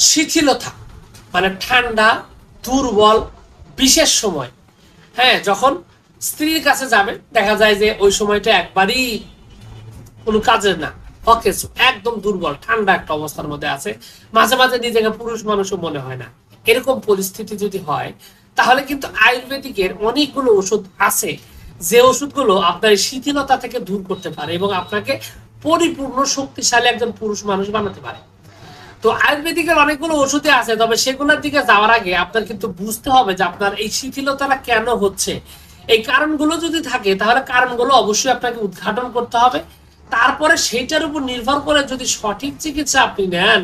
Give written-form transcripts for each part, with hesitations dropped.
শিথিলতা মানে ঠান্ডা, দুর্বল, বিশেষ সময়, হ্যাঁ, যখন স্ত্রীর কাছে যাবে দেখা যায় যে ওই সময়টা একবারই কোনো কাজের না, অকেজ, একদম দুর্বল ঠান্ডা একটা অবস্থার মধ্যে আছে, মাঝে মাঝে নিজেকে পুরুষ মানুষও মনে হয় না, এরকম পরিস্থিতি যদি হয় তাহলে কিন্তু আয়ুর্বেদিকের অনেকগুলো ওষুধ আছে যে ওষুধগুলো আপনার শিথিলতা থেকে দূর করতে পারে এবং আপনাকে পরিপূর্ণ শক্তিশালী একজন পুরুষ মানুষ বানাতে পারে। তো আয়ুর্বেদিকের অনেকগুলো ওষুধে আছে, তবে সেগুলোর দিকে যাওয়ার আগে আপনার কিন্তু বুঝতে হবে যে আপনার এই শিথিলতাটা কেন হচ্ছে। এই কারণগুলো যদি থাকে তাহলে কারণগুলো অবশ্যই আপনাকে উদ্ঘাটন করতে হবে, তারপরে সেইটার উপর নির্ভর করে যদি সঠিক চিকিৎসা আপনি নেন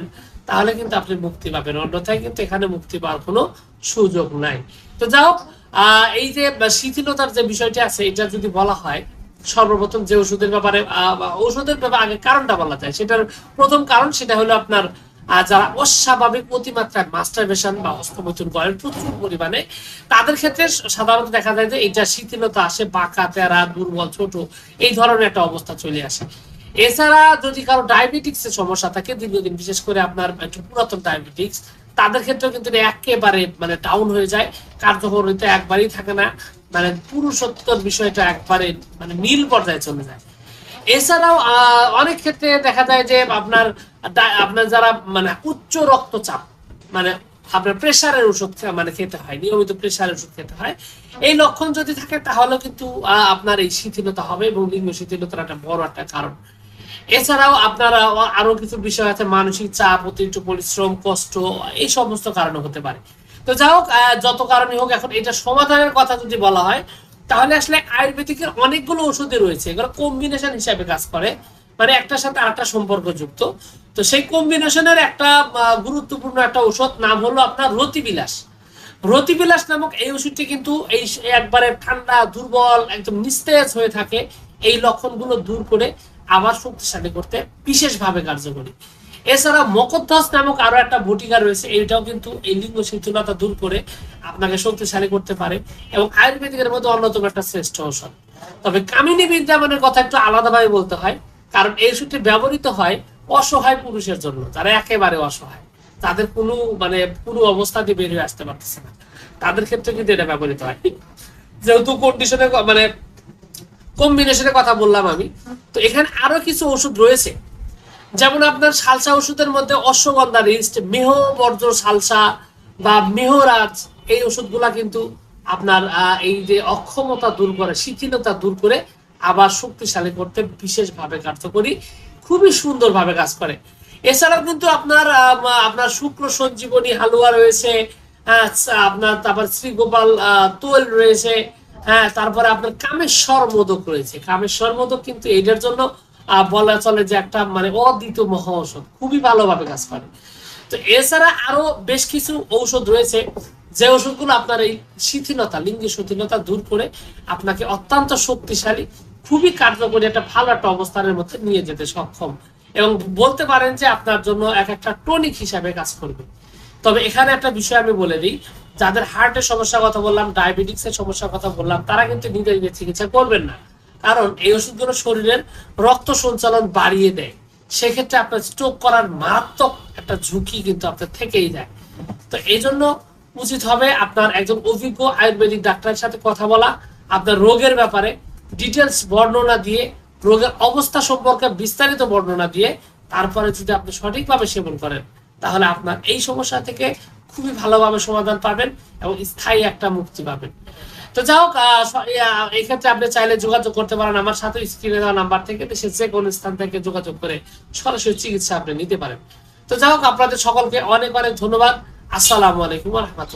তাহলে কিন্তু আপনি মুক্তি পাবেন, অন্যথায় কিন্তু এখানে মুক্তি পাওয়ার কোনো সুযোগ নাই। তো যাই হোক, এই যে শিথিলতার যে বিষয়টি আছে এটা যদি বলা হয়, সর্বপ্রথম যে ওষুধের ব্যাপারে আগে কারণটা বলা যায়, সেটার প্রথম কারণ সেটা হলো আপনার যারা অস্বাভাবিক অতিমাত্রায় মাস্টারবেশন বা হস্তমৈথুন করেন প্রচুর পরিমাণে, তাদের ক্ষেত্রে সাধারণত দেখা যায় যে এটা শিথিলতা আসে, বাঁকা তেরা, দুর্বল, ছোট, এই ধরনের একটা অবস্থা চলে আসে। এছাড়া যদি কারো ডায়াবেটিক্স এর সমস্যা থাকে দীর্ঘদিন, বিশেষ করে আপনার একটু পুরাতন ডায়াবেটিক্স, তাদের ক্ষেত্রেও কিন্তু একেবারে মানে ডাউন হয়ে যায়, কার্যকরিতা একবারই থাকে না, মানে পুরুষত্বের বিষয়টা একবারে মানে নীল পর্যায়ে চলে যায়। এছাড়াও অনেক ক্ষেত্রে দেখা যায় যে আপনার আপনার যারা মানে উচ্চ রক্তচাপ, মানে আপনার প্রেসারের ওষুধ মানে খেতে হয়, নিয়মিত প্রেসারের ওষুধ খেতে হয়, এই লক্ষণ যদি থাকে তাহলে কিন্তু আপনার এই শিথিলতা হবে এবং লিঙ্গ শিথিলতার একটা বড় একটা কারণ। এছাড়াও আপনার আরো কিছু বিষয় আছে, মানসিক চাপ, অতিরিক্ত পরিশ্রম, কষ্ট, এই সমস্ত কারণে হতে পারে। তো যাই হোক, যত কারণই হোক, এখন এটা সমাধানের কথা যদি বলা হয় তাহলে আসলে আয়ুর্বেদিকের অনেকগুলো ওষুধই রয়েছে, এগুলো কম্বিনেশন হিসাবে কাজ করে, মানে একটার সাথে আরেকটা সম্পর্ক যুক্ত। তো সেই কম্বিনেশনের একটা গুরুত্বপূর্ণ একটা ওষুধ নাম হলো আপনার রতিবিলাস। রতিবিলাস নামক এই ওষুধটি কিন্তু এই একবারে ঠান্ডা, দুর্বল, একদম নিস্তেজ হয়ে থাকে এই লক্ষণগুলো দূর করে আবার শক্তিশালী করতে বিশেষভাবে কার্যকরী। এছাড়া মকদ্দস নামক আরো একটা বটিকা রয়েছে, এইটাও কিন্তু এই লিঙ্গ শিথিলতা দূর করে আপনাকে শক্তিশালী করতে পারে এবং আয়ুর্বেদিকের মধ্যে অন্যতম একটা শ্রেষ্ঠ ঔষধ। তবে কামিনী বিদ্যামানের কথা একটু আলাদাভাবে বলতে হয়, কারণ এই ওষুধটি ব্যবহৃত হয় অসহায় পুরুষের জন্য, যারা একেবারে অসহায়, তাদের কোনো মানে কোনো অবস্থাতে বের হয়ে আসতে পারতেছে না, তাদের ক্ষেত্রে কিন্তু এটা ব্যবহৃত হয়। যেহেতু কন্ডিশনে মানে কম্বিনেশনের কথা বললাম আমি, তো এখানে আরো কিছু ওষুধ রয়েছে, যেমন আপনার সালসা ওষুধের মধ্যে অশ্বগন্ধা রিস্ট, মেহবর্জ্য সালসা বা মেহরাজ, এই ওষুধগুলা কিন্তু আপনার এই যে অক্ষমতা দূর করে, শিথিলতা দূর করে আবার শক্তিশালী করতে বিশেষভাবে কার্যকরী, খুবই সুন্দরভাবে কাজ করে। এছাড়াও কিন্তু আপনার আপনার শুক্র সঞ্জীবনী হালুয়া রয়েছে, আপনার তারপর শ্রীগোপাল তোল রয়েছে, হ্যাঁ, তারপরে আপনার কামেশ্বর মোদক রয়েছে। কামেশ্বর মোদক কিন্তু এটার জন্য বলা চলে যে একটা মানে অদ্বিতীয় মহা ঔষধ, খুবই ভালোভাবে কাজ করে। তো এছাড়া আরো বেশ কিছু ঔষধ রয়েছে যে ওষুধগুলো আপনার এই শিথিলতা, লিঙ্গের শিথিলতা দূর করে আপনাকে অত্যন্ত শক্তিশালী, খুবই কার্যকরী একটা ভালো একটা অবস্থানের মধ্যে নিয়ে যেতে সক্ষম, এবং বলতে পারেন যে আপনার জন্য এক একটা টনিক হিসাবে কাজ করবে। তবে এখানে একটা বিষয় আমি বলে দিই, যাদের হার্টের সমস্যার কথা বললাম, ডায়াবেটিক্স এর সমস্যার কথা বললাম, তারা কিন্তু নিজে নিজে চিকিৎসা করবেন না, কারণ এই ওষুধগুলো শরীরের রক্ত সঞ্চালন বাড়িয়ে দেয়, সেক্ষেত্রে আপনার স্ট্রোক করার মারাত্মক একটা ঝুঁকি কিন্তু আপনার থেকেই যায়। তো এই জন্য উচিত হবে আপনার একজন অভিজ্ঞ আয়ুর্বেদিক ডাক্তারের সাথে কথা বলা, আপনার রোগের ব্যাপারে ডিটেলস বর্ণনা দিয়ে, রোগের অবস্থা সম্পর্কে বিস্তারিত বর্ণনা দিয়ে, তারপরে যদি আপনি সঠিকভাবে সেবন করেন তাহলে আপনার এই সমস্যা থেকে খুবই ভালোভাবে সমাধান পাবেন এবং স্থায়ী একটা মুক্তি পাবেন। তো যাই হোক, এই ক্ষেত্রে আপনি চাইলে যোগাযোগ করতে পারেন আমার সাথে, স্ক্রিনে দেওয়া নাম্বার থেকে দেশের যে কোনো স্থান থেকে যোগাযোগ করে সরাসরি চিকিৎসা আপনি নিতে পারেন। তো যাই হোক, আপনাদের সকলকে অনেক অনেক ধন্যবাদ। আসসালামু আলাইকুম ওয়া রাহমাতুল্লাহ।